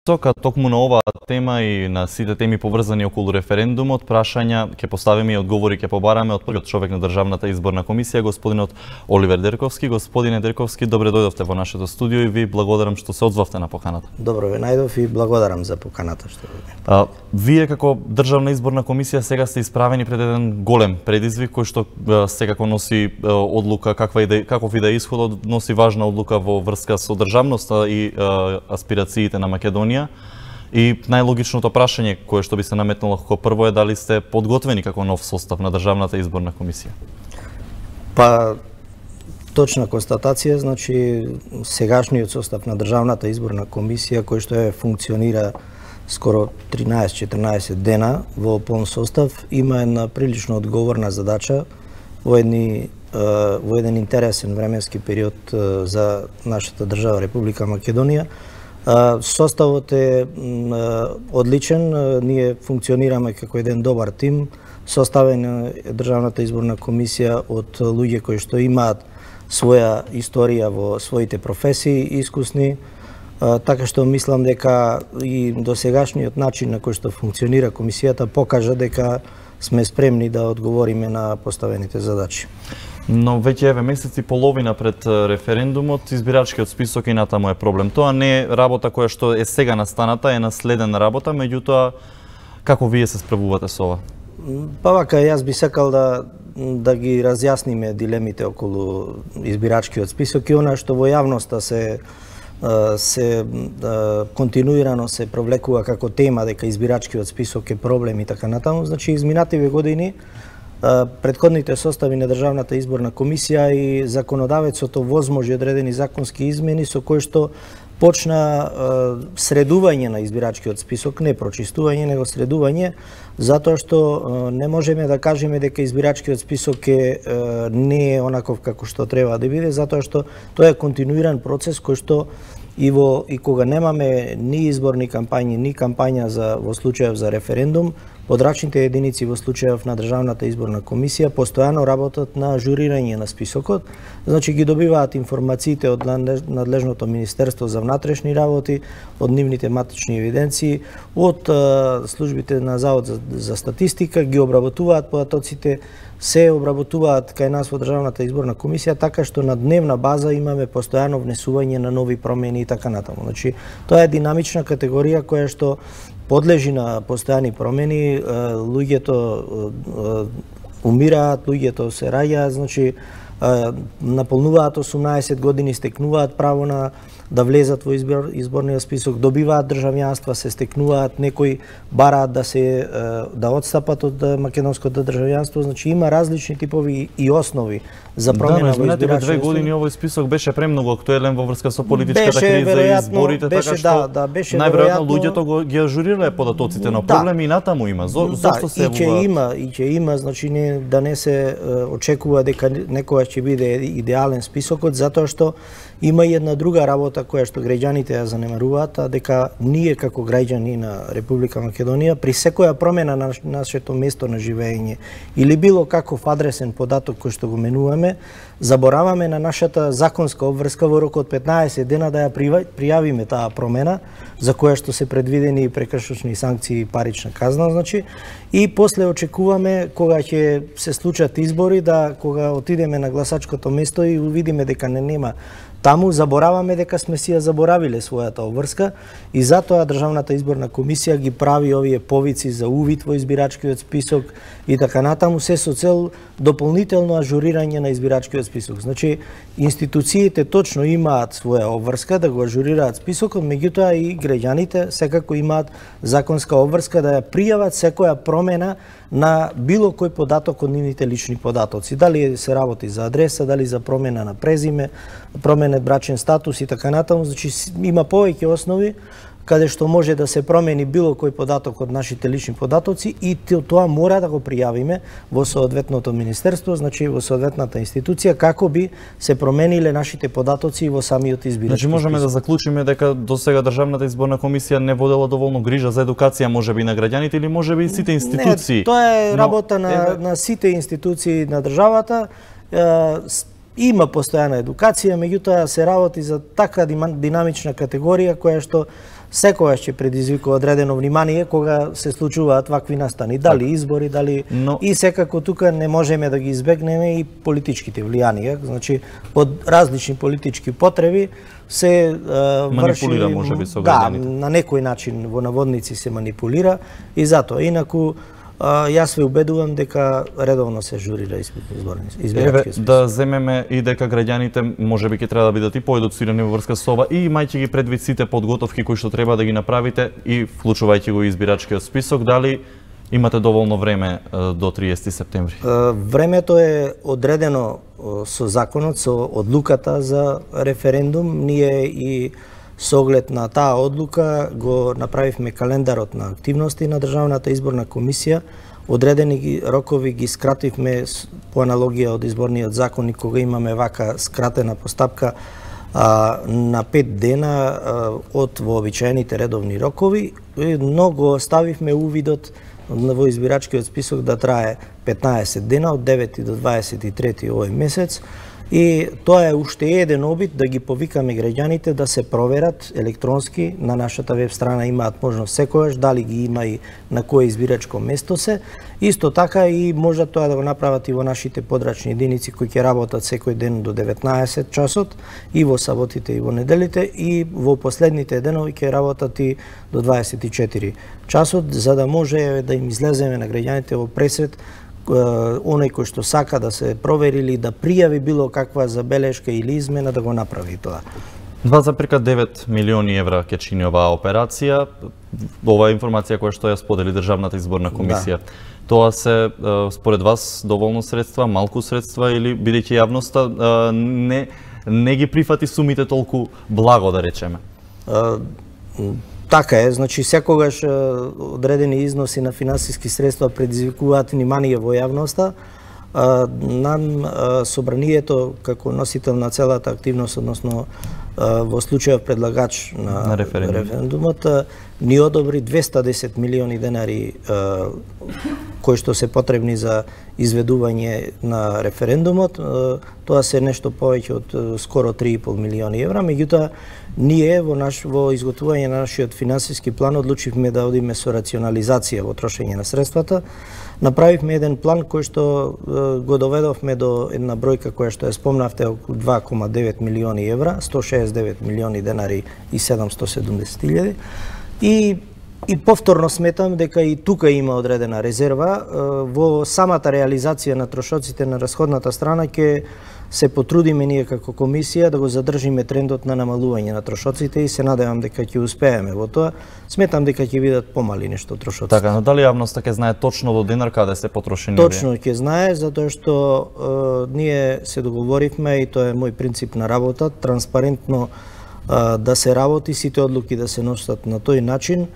Тока токму на оваа тема и на сите теми поврзани околу референдумот, прашања ќе поставиме и одговори ќе побараме од првиот човек на Државната изборна комисија, господинот Оливер Дерковски. Господине Дерковски, добре дојдовте во нашето студио и ви благодарам што се одзвавте на поканата. Добро ве најдов и благодарам за поканата што вие како Државна изборна комисија сега сте исправени пред еден голем предизвик кој што секако носи одлука каков и да е исходот, носи важна одлука во врска со државноста и аспирациите на Македонија. И најлогичното прашање кое што би се наметнало како прво е дали сте подготвени како нов состав на Државната изборна комисија? Па, точна констатација, значи сегашниот состав на Државната изборна комисија кој што функционира скоро 13-14 дена во полн состав има една прилично одговорна задача во еден интересен временски период за нашата држава Република Македонија. Составот е одличен, ние функционираме како еден добар тим, составен е Државната изборна комисија од луѓе кои што имаат своја историја во своите професии, искусни, така што мислам дека и досегашниот начин на кој што функционира комисијата покажа дека сме спремни да одговориме на поставените задачи. Но веќе еве месец и половина пред референдумот, избирачкиот список и натаму е проблем. Тоа не е работа која што е сега настаната, е наследена работа, меѓутоа како вие се справувате со ова? Па вака, јас би сакал да ги разјасниме дилемите околу избирачкиот список и она што во јавноста се континуирано се провлекува како тема дека избирачкиот список е проблем и така натаму. Значи, изминативе години претходните состави на Државната изборна комисија и законодавецот возможи одредени законски измени со кои што почна средување на избирачкиот список, не прочистување, него средување, затоа што не можеме да кажеме дека избирачкиот список не е онаков како што треба да биде, затоа што тоа е континуиран процес кој што и кога немаме ни изборни кампањи, ни кампања во случајов за референдум, подрачните единици во случајов на Државната изборна комисија постојано работат на ажурирање на списокот, значи ги добиваат информациите од надлежното Министерство за внатрешни работи, од нивните матични евиденции, од службите на Завод за статистика, ги обработуваат податоците, се обработуваат кај нас во Државната изборна комисија, така што на дневна база имаме постојано внесување на нови промени и така натаму. Значи, тоа е динамична категорија која што подлежи на постојани промени, луѓето умираат, луѓето се раѓаат, значи наполнуваат 18 години, стекнуваат право да влезат во изборниот список, добиваат државјанства, се стекнуваат, некои бараат да отстапат од македонското државјанство, значи има различни типови и основи за промена во избирачкиот список. 2 години овој список беше премногу актуелен во врска со политичката криза и изборите, така што најверојатно луѓето ги ажурирале податоците, но проблеми и натаму има. Зошто се и ќе има, значи да не се очекува дека некогаш ќе биде идеален списокот, затоа што има и една друга работа која што граѓаните ја занемаруваат, а дека ние како граѓани на Република Македонија при секоја промена на нашето место на живење или било каков адресен податок кој што го менуваме, забораваме на нашата законска обврска во рок од 15 дена да ја пријавиме таа промена, за која што се предвидени и прекршочни санкции и парична казна, значи, и после очекуваме кога ќе се случат избори, кога отидеме на гласачкото место и увидиме дека нема таму, забораваме дека сме си ја заборавиле својата обврска и затоа Државната изборна комисија ги прави овие повици за увид во избирачкиот список и така натаму, се со цел дополнително ажурирање на избирачкиот список. Значи, институциите точно имаат своја обврска да го ажурираат списокот, меѓутоа и граѓаните секако имаат законска обврска да ја пријават секоја промена на било кој податок од нивните лични податоци. Дали се работи за адреса, дали за промена на презиме, променет брачен статус и така натаму. Значи, има повеќе основи каде што може да се промени било кој податок од нашите лични податоци и тоа мора да го пријавиме во соодветното министерство, значи во соодветната институција, како би се промениле нашите податоци во самиот избирачки. Значи можеме да заклучиме дека досега Државната изборна комисија не водела доволно грижа за едукација, можеби на граѓаните или можеби и сите институции. Не, тоа е работа на сите институции на државата. Има постојана едукација, меѓутоа се работи за така динамична категорија која што секогаш ќе предизвикува одредено внимание кога се случуваат вакви настани, дали избори, дали и секако тука не можеме да ги избегнеме и политичките влијанија, значи од различни политички потреби се манипулира можеби со граѓаните. Да, на некој начин во наводници се манипулира и затоа инаку јас ве убедувам дека редовно се журира избирачки список. Да земеме и дека граѓаните можеби ќе треба да бидат и поедуцирани во врска со ова и имајќи ги предвид сите подготовки кои што треба да ги направите и вклучувајќи го избирачкиот список, дали имате доволно време до 30 септември? Времето е одредено со законот, со одлуката за референдум. Ние и со оглед на таа одлука го направивме календарот на активности на Државната изборна комисија. Одредени ги рокови ги скративме по аналогија од изборниот закон, кога имаме вака скратена постапка на 5 дена од вообичаените редовни рокови, но го оставивме увидот во избирачкиот список да трае 15 дена од 9 до 23 овој месец. И тоа е уште еден обид да ги повикаме граѓаните да се проверат електронски на нашата веб страна, имаат можност секогаш, дали ги има и на кое избирачко место се. Исто така и може тоа да го направат и во нашите подрачни единици кои ќе работат секој ден до 19 часот, и во саботите и во неделите, и во последните денови ќе работат и до 24 часот, за да може да им излеземе на граѓаните во пресред оној кој што сака да се провери или да пријави било каква забелешка или измена, да го направи тоа. 2,9 милиони евра ќе чини оваа операција. Ова е информација која што ја сподели Државната изборна комисија. Да. Тоа се, според вас, доволно средства, малку средства, или бидејќи јавноста не ги прифати сумите толку благо, да речеме? Така е, значи секогаш одредени износи на финансиски средства предизвикуваат внимание во јавноста. Нам собранието како носител на целата активност, односно во случајов предлагач на референдумот, ни одобри 210 милиони денари кои што се потребни за изведување на референдумот. Тоа се нешто повеќе од скоро 3,5 милиони евра, меѓутоа ние во изготвување на нашиот финансиски план одлучивме да одиме со рационализација во трошење на средствата. Направивме еден план кој што го доведовме до една бројка која што ја спомнавте, околу 2,9 милиони евра, 169 милиони денари и 770.000. И повторно сметам дека и тука има одредена резерва. Во самата реализација на трошоците на расходната страна ќе се потрудиме ние како комисија да го задржиме трендот на намалување на трошоците и се надевам дека ќе успееме во тоа. Сметам дека ќе бидат помали нешто трошоците. Така, но дали јавноста ќе знае точно до денар каде се потрошени? Точно ќе знае, затоа што ние се договоривме, и тоа е мој принцип на работа, транспарентно да се работи, сите одлуки да се носат на тој начин.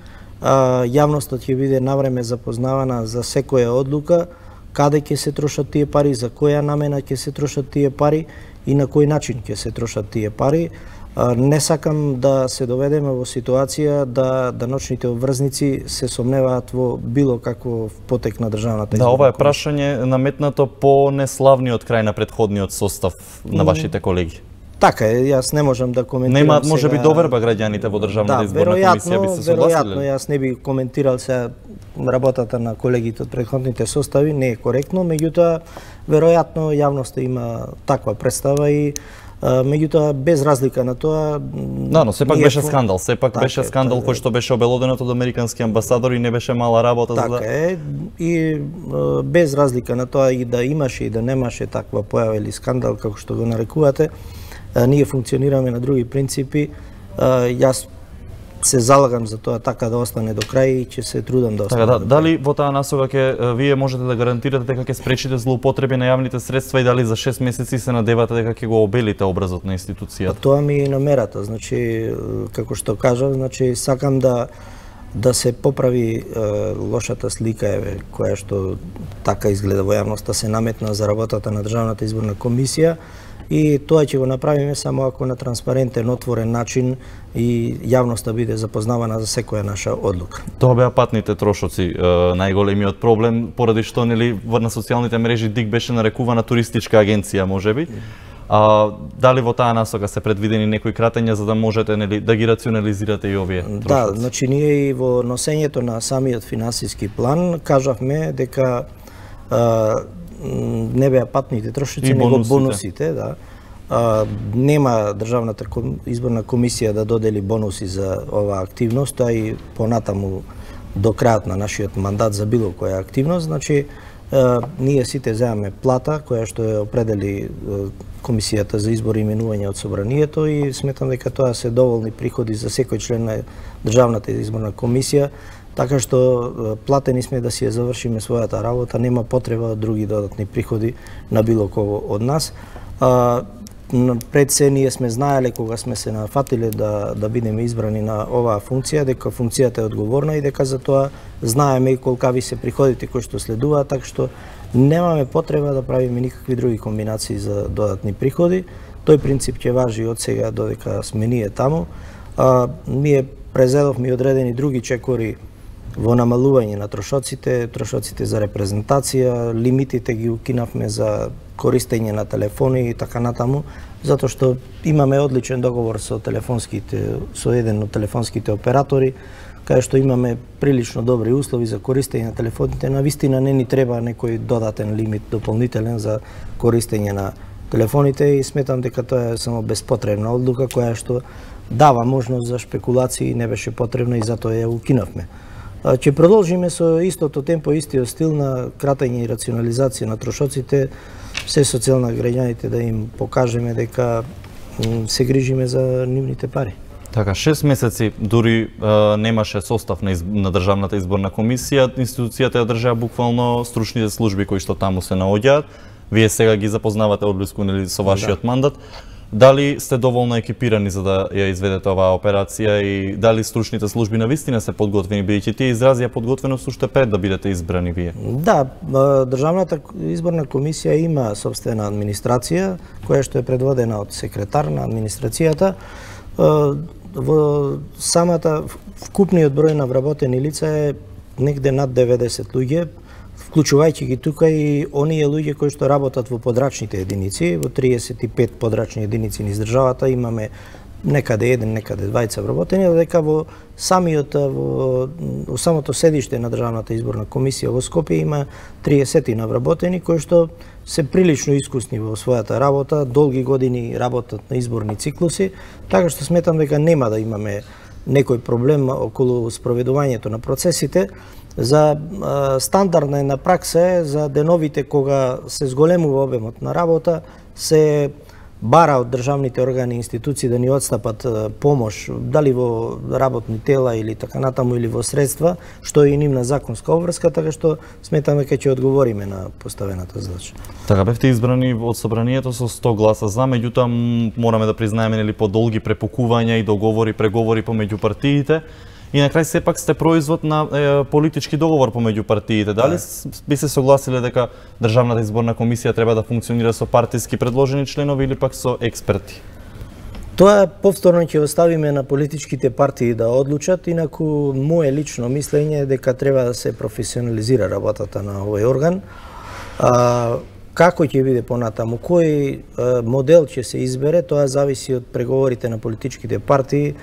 Јавноста ќе биде навреме запознавана за секоја одлука, каде ќе се трошат тие пари, за која намена ќе се трошат тие пари и на кој начин ќе се трошат тие пари. Не сакам да се доведеме во ситуација да ночните обврзници се сомневаат во било каков потек на државната изборна комисија. Да, ова е прашање наметнато по неславниот крај на претходниот состав на вашите колеги. Така е, јас не можам да коментирам. Немаат можеби доверба граѓаните во Државната изборна комисија, би се согласиле? Веројатно, јас не би коментирал се работата на колегите од претходните состави, не е коректно, меѓутоа веројатно јавноста има таква представа и меѓутоа без разлика на тоа. Да, но сепак беше скандал, беше скандал кој што беше обелоденет од американски амбасадор и не беше мала работа за да. Така е, и без разлика на тоа и да имаше и да немаше таква појава или скандал како што го нарекувате, ние функционираме на други принципи. Јас се залагам за тоа така да остане до крај и ќе се трудам да остане. Така, дали во таа насока вие можете да гарантирате дека ќе спречите злоупотреби на јавните средства и дали за 6 месеци се надевате дека ќе го обелите образот на институцијата? Тоа ми е намерата, значи како што кажав, значи сакам да се поправи лошата слика која што така изгледа во јавноста се наметна за работата на Државната изборна комисија. И тоа ќе го направиме само ако на транспарентен, отворен начин и јавноста биде запознавана за секоја наша одлука. Тоа беа патните трошоци, најголемиот проблем, поради што на социјалните мрежи ДИК беше нарекувана туристичка агенција, можеби. Дали во таа насока се предвидени некои кратења за да можете да ги рационализирате и овие трошоци? Да, значи ние и во носењето на самиот финансиски план кажавме дека не беа патните трошоци, него бонусите, да. Нема Државната изборна комисија да додели бонуси за оваа активност, а и понатаму до крајот на нашиот мандат за било која активност, значи ние сите земаме плата која што ја определи Комисијата за избор и именување од собранието и сметам дека тоа се доволни приходи за секој член на Државната изборна комисија, така што платени сме да си ја завршиме својата работа, нема потреба од други додатни приходи на било кого од нас. Пред се ние сме знаеле кога сме се нафатиле да бидеме избрани на оваа функција, дека функцијата е одговорна и дека за тоа знаеме и колкави се приходите кои што следуваат, така што немаме потреба да правиме никакви други комбинации за додатни приходи. Тој принцип ќе важи од сега додека сме ние таму. Ние презедовме и одредени други чекори во намалување на трошоците за репрезентација, лимитите ги укинавме за користење на телефони и така натаму, затоа што имаме одличен договор со еден од телефонските оператори, каде што имаме прилично добри услови за користење на телефоните. Навистина не ни треба некој додатен лимит дополнителен за користење на телефоните и сметам дека тоа е само безпотребна одлука која што дава можност за шпекулации и не беше потребна и затоа ја укинавме. Ќе продолжиме со истото темпо, истиот стил на кратење и рационализација на трошоците, се со цел на граѓаните да им покажеме дека се грижиме за нивните пари. Така, 6 месеци дури немаше состав на Државната изборна комисија, институцијата ја држаа буквално стручните служби кои што таму се наоѓаат. Вие сега ги запознавате одблиску со вашиот мандат. Дали сте доволно екипирани за да ја изведете оваа операција и дали стручните служби навистина се подготвени, бидејќи тие изразија подготвеност уште пред да бидете избрани вие? Да, Државната изборна комисија има собствена администрација, која што е предводена од секретар на администрацијата. Во самата вкупниот број на вработени лица е негде над 90 луѓе, вклучувајќи ги тука и оние луѓе кои што работат во подрачните единици, во 35 подрачни единици низ државата имаме некаде еден, некаде двајца вработени, додека во самото седиште на Државната изборна комисија во Скопје има 30 вработени кои што се прилично искусни во својата работа, долги години работат на изборни циклуси, така што сметам дека нема да имаме некој проблем околу спроведувањето на процесите. За стандардна една пракса е за деновите кога се зголемува обемот на работа, се бара од државните органи и институции да ни отстапат помош, дали во работни тела или така натаму или во средства, што е и нивна законска обврска, така што сметаме дека ќе одговориме на поставената задача. Така, бевте избрани од собранието со 100 гласа за, меѓутоа мораме да признаеме нели подолги препукувања и договори, преговори помеѓу партиите. И на крај сепак сте производ на политички договор помеѓу партиите. Дали би се согласиле дека Државната изборна комисија треба да функционира со партиски предложени членови или пак со експерти? Тоа повторно ќе оставиме на политичките партии да одлучат, инаку мое лично мислење е дека треба да се професионализира работата на овој орган. Како ќе биде понатаму, кој модел ќе се избере, тоа зависи од преговорите на политичките партии.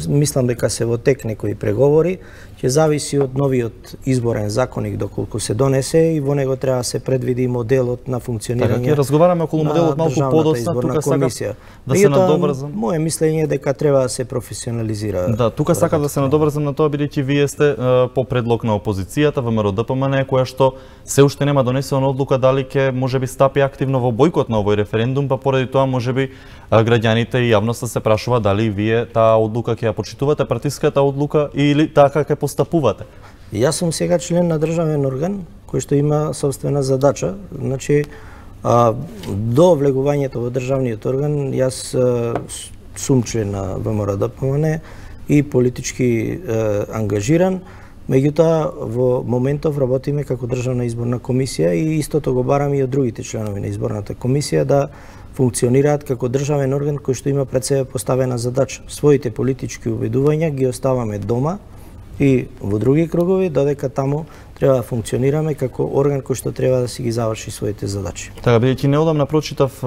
Мислам дека се во тек некои преговори, ќе зависи од новиот изборен законник доколку се донесе и во него треба да се предвиди моделот на функционирање. Така, ќе разговараме околу моделот малку подоцна, тука сакам да се надобрзам. Моје мислење е дека треба да се професионализира. Да, тука сакам да се надобрзам на тоа бидејќи вие сте по предлог на опозицијата ВМРО-ДПМН која што се уште нема донесена одлука дали ќе можеби стапи активно во бојкот на овој референдум, па поради тоа можеби граѓаните и јавноста се прашува дали вие таа одлука ќе ја почитувате, партиската одлука или така ќе постапувате? Јас сум сега член на државен орган кој што има собствена задача. Значи, до влегувањето во државниот орган, јас сум член на ВМРО-ДПМН и политички ангажиран. Меѓутоа, во моментов работиме како Државна изборна комисија и истото го бараме и од другите членови на изборната комисија да функционираат како државен орган кој што има пред себе поставена задача. Своите политички убедувања ги оставаме дома и во други кругови, додека таму треба да функционираме како орган кој што треба да си ги заврши своите задачи. Така, бидејќи неодамна прочитав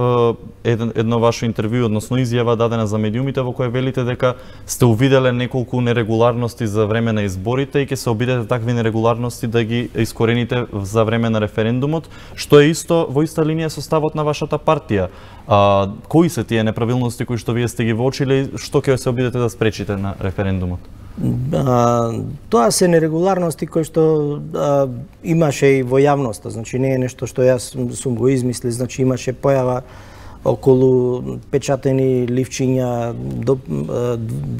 едно ваше интервју, односно изјава дадена за медиумите, во која велите дека сте увиделе неколку нерегуларности за време на изборите и ќе се обидете такви нерегуларности да ги искорените за време на референдумот, што е исто во иста линија со ставот на вашата партија. Кои се тие неправилности кои што вие сте ги воочиле и што ќе се обидете да спречите на референдумот? Тоа се нерегуларности кои што имаше и во јавноста, значи не е нешто што јас сум го измислил, значи имаше појава околу печатени ливчиња,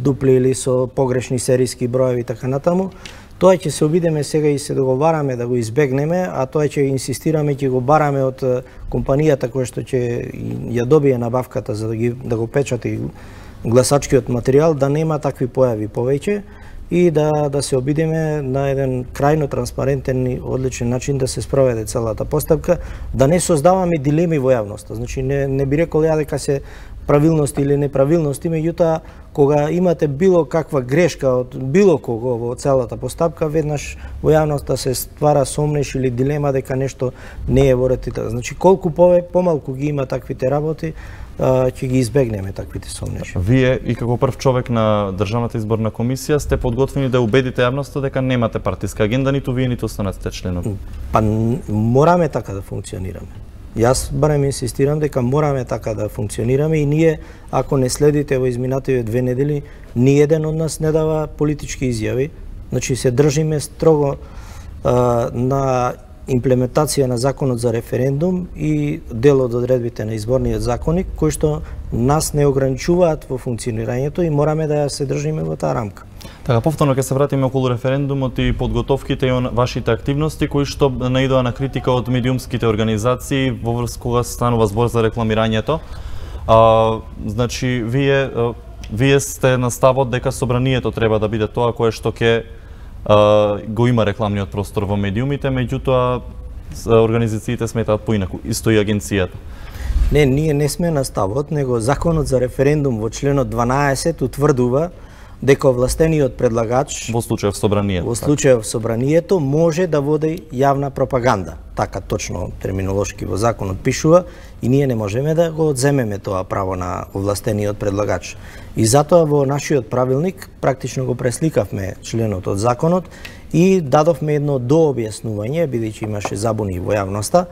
дупли или со погрешни серијски броеви и така натаму. Тоа ќе се обидеме сега и се договараме да го избегнеме, а тоа ќе инсистираме, ќе го бараме од компанијата која што ќе ја добие набавката за да го печати гласачкиот материјал, да нема такви појави повеќе и да се обидеме на еден крајно транспарентен и одличен начин да се спроведе целата постапка, да не создаваме дилеми во јавноста. Значи не би рекол ја дека се правилности или неправилности, меѓутоа кога имате било каква грешка од било кого во целата постапка, веднаш во јавноста се ствара сомнеш или дилема дека нешто не е во ред. Значи колку помалку ги има таквите работи, ќе ги избегнеме таквите сомнеши. Вие и како прв човек на Државната изборна комисија сте подготвени да убедите јавноста дека немате партиска агенда, ниту вие ниту останатите членови. Па мораме така да функционираме. Јас барем инсистирам дека мораме така да функционираме и ние, ако не следите во изминативе 2 недели, ниеден од нас не дава политички изјави. Значи се држиме строго на имплементација на законот за референдум и дел од одредбите на изборниот законник, кои што нас не ограничуваат во функционирањето и мораме да се држиме во таа рамка. Така, повторно ќе се вратиме околу референдумот и подготовките и вашите активности кои што наидоа на критика од медиумските организации во врска кога станува збор за рекламирањето. Значи, вие сте на ставот дека собранието треба да биде тоа кое што ќе го има рекламниот простор во медиумите, меѓутоа организациите сметаат поинаку, исто и агенцијата. Не, ние не сме на ставот, него законот за референдум во членот 12 утврдува дека овластениот предлагач во случајов собранието може да води јавна пропаганда. Така точно терминолошки во законот пишува и ние не можеме да го одземеме тоа право на овластениот предлагач. И затоа во нашиот правилник практично го пресликавме членот од законот и дадовме едно дообјаснување, бидејќи имаше забуни во јавноста,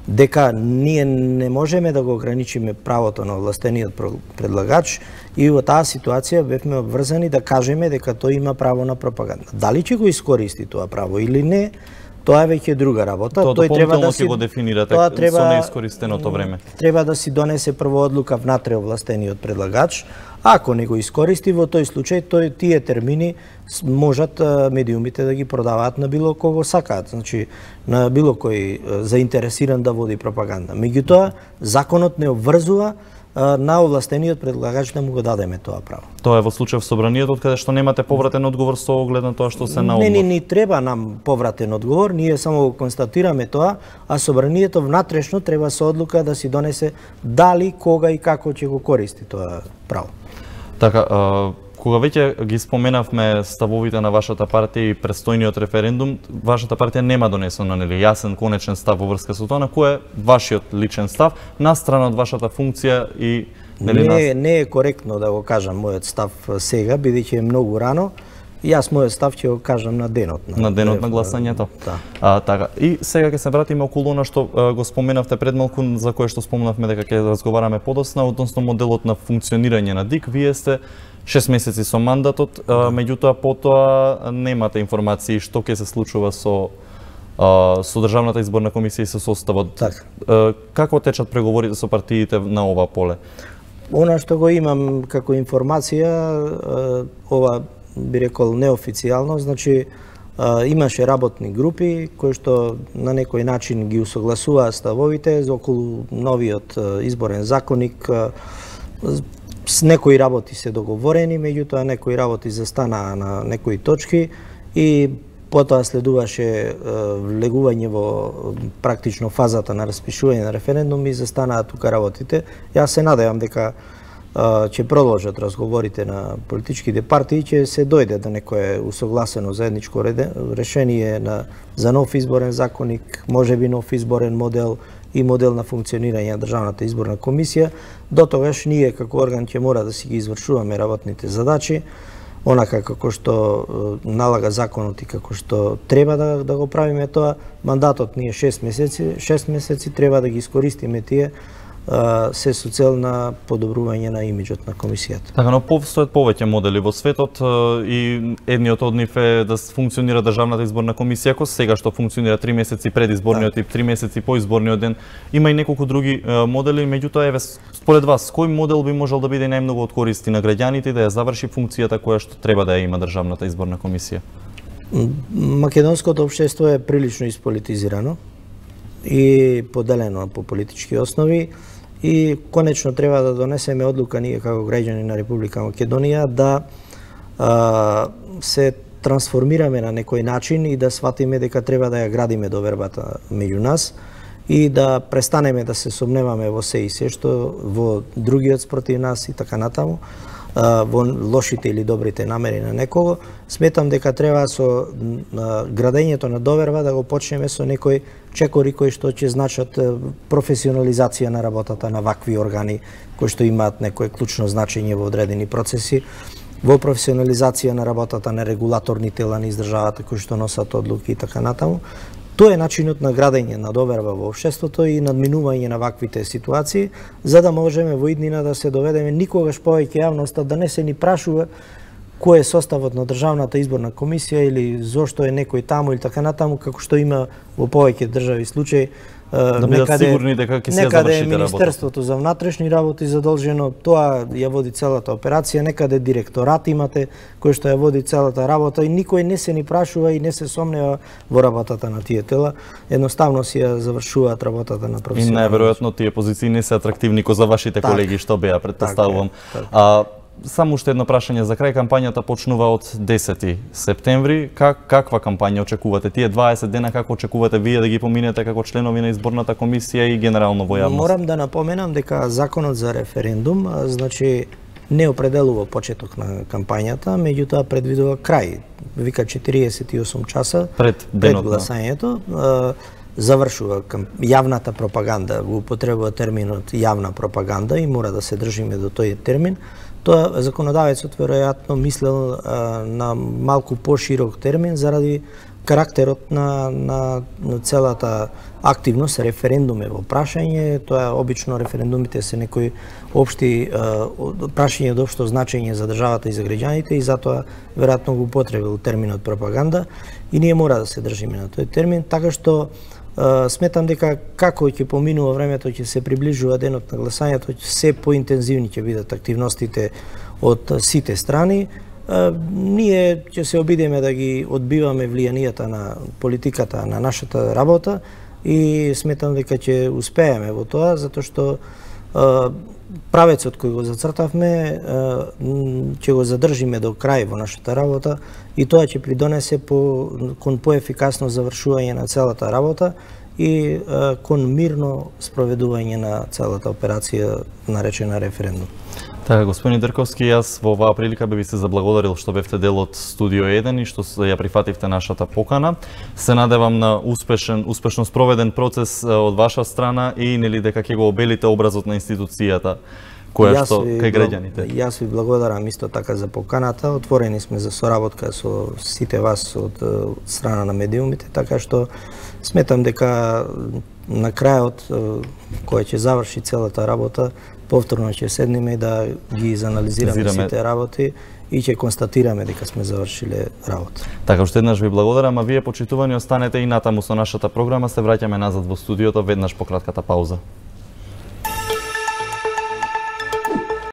дека ние не можеме да го ограничиме правото на овластениот предлагач и во таа ситуација бевме обврзани да кажеме дека тој има право на пропаганда. Дали ќе го искористи тоа право или не, тоа е веќе друга работа. Тој треба да си го дефинирате со неискористеното време. Треба да си донесе прво одлука внатре овластениот предлагач. Ако не го искористи, во тој случај тие термини можат медиумите да ги продаваат на било кого сакаат, значи на било кој заинтересиран да води пропаганда. Меѓутоа, законот не обврзува на овластениот предлагач да му го дадеме тоа право. Тоа е во случај в собранието, каде што немате повратен одговор со оглед на тоа што се на одбор. Не треба нам повратен одговор, ние само го констатираме тоа, а собранието внатрешно треба со одлука да си донесе дали, кога и како ќе го користи тоа право. Така, кога веќе ги споменавме ставовите на вашата партија и предстојниот референдум, вашата партија нема донесено јасен конечен став во врска со тоа, кој е вашиот личен став настрана од вашата функција и не е коректно да го кажам мојот став сега, бидејќи е многу рано. Јас мојот став ќе го кажам на денот на гласањето. Да. Така. И сега ќе се вратиме околу она што го споменавте пред малку, за кое што спомнавме дека ќе разговараме подосна, односно моделот на функционирање на ДИК. Вие сте 6 месеци со мандатот, меѓутоа потоа немате информации што ќе се случува со Државната изборна комисија и со составот. Так. Како течат преговорите со партиите на ова поле? Она што го имам како информација, ова би рекол неофицијално, значи имаше работни групи кои што на некој начин ги усогласуваа ставовите за околу новиот изборен законник. С некои работи се договорени, меѓутоа некои работи застанаа на некои точки и потоа следуваше влегување во практично фазата на распишување на референдум и застанаа тука работите. Јас се надевам дека ќе продолжат разговорите на политичките партии, ќе се дојде до некое усогласено заедничко решение за нов изборен законник, можеби нов изборен модел и модел на функционирање на Државната изборна комисија. До тогаш ние како орган ќе мора да си ги извршуваме работните задачи, онака како што налага законот и како што треба да го правиме тоа. Мандатот ни е 6 месеци, треба да ги искористиме тие се со цел на подобрување на имиджот на комисијата. Така, но постојат повеќе модели во светот и едниот од нив е да функционира Државната изборна комисија, како сега што функционира 3 месеци пред изборниот и 3 месеци по изборниот ден. Има и неколку други модели, меѓутоа еве според вас кој модел би можел да биде најмногу од користи на граѓаните и да ја заврши функцијата која што треба да ја има Државната изборна комисија? Македонското општество е прилично исполитизирано и поделено по политички основи. И конечно треба да донесеме одлука ние како граѓани на Република Македонија да се трансформираме на некој начин и да сватиме дека треба да ја градиме довербата меѓу нас и да престанеме да се сомневаме во се и се што во другиот спротив нас и така натаму, во лошите или добрите намери на некого. Сметам дека треба со градењето на доверба да го почнеме со некои чекори кои што ќе значат професионализација на работата на вакви органи кои што имаат некое клучно значење во одредени процеси, во професионализација на работата на регулаторни тела низ државата кои што носат одлуки и така натаму. Тоа е начинот на градење на доверба во општеството и надминување на ваквите ситуации, за да можеме во иднина да се доведеме никогаш повеќе јавноста да не се ни прашува кој е составот на Државната изборна комисија или зошто е некој таму или така натаму, како што има во повеќе држави случаи. Да бидат сигурни дека ќе се завршите работа. Министерството за внатрешни работи задолжено, тоа ја води целата операција, некаде директорат имате кој што ја води целата работа и никој не се ни прашува и не се сомнева во работата на тие тела. Едноставно си ја завршуваат работата на професионални. И најверојатно тие позиции не се атрактивни ко за вашите колеги што беа, претпоставувам. Само уште едно прашање за крај. Кампањата почнува од 10 септември. Каква кампања очекувате? Тие 20 дена како очекувате вие да ги поминете како членови на изборната комисија и генерално во јавност? Морам да напоменам дека законот за референдум значи не определува почеток на кампањата, меѓутоа предвидува крај. Вика 48 часа пред гласањето. Завршува јавната пропаганда, го употребува терминот јавна пропаганда и мора да се држиме до тој термин. Тоа законодавецот веројатно мислел на малку поширок термин заради карактерот на целата активност. Референдум е во прашање, тоа обично референдумите се некои општи прашања од општо значење за државата и за граѓаните и затоа веројатно го употребил терминот пропаганда и ние мора да се држиме на тој термин, така што сметам дека како ќе поминува времето, ќе се приближува денот на гласањето, се поинтензивни ќе бидат активностите од сите страни. Ние ќе се обидеме да ги одбиваме влијанијата на политиката на нашата работа и сметам дека ќе успееме во тоа, затоа што правецот кој го зацртавме ќе го задржиме до крај во нашата работа и тоа ќе придонесе кон поефикасно завршување на целата работа и кон мирно спроведување на целата операција наречена референдум. Така, господин Дрковски, јас во оваа прилика би ви се заблагодарил што бевте дел од Студио 1 и што ја прифативте нашата покана. Се надевам на успешно спроведен процес од ваша страна и нели дека ќе го обелите образот на институцијата која што кај граѓаните. Јас ви благодарам исто така за поканата. Отворени сме за соработка со сите вас од страна на медиумите, така што сметам дека на крајот кој ќе заврши целата работа повторно ќе седнеме да ги изанализираме сите работи и ќе констатираме дека сме завршиле работа. Така, уште еднаш ви благодарам, а вие почитувани останете и натаму со нашата програма. Се враќаме назад во студиото веднаш по кратката пауза.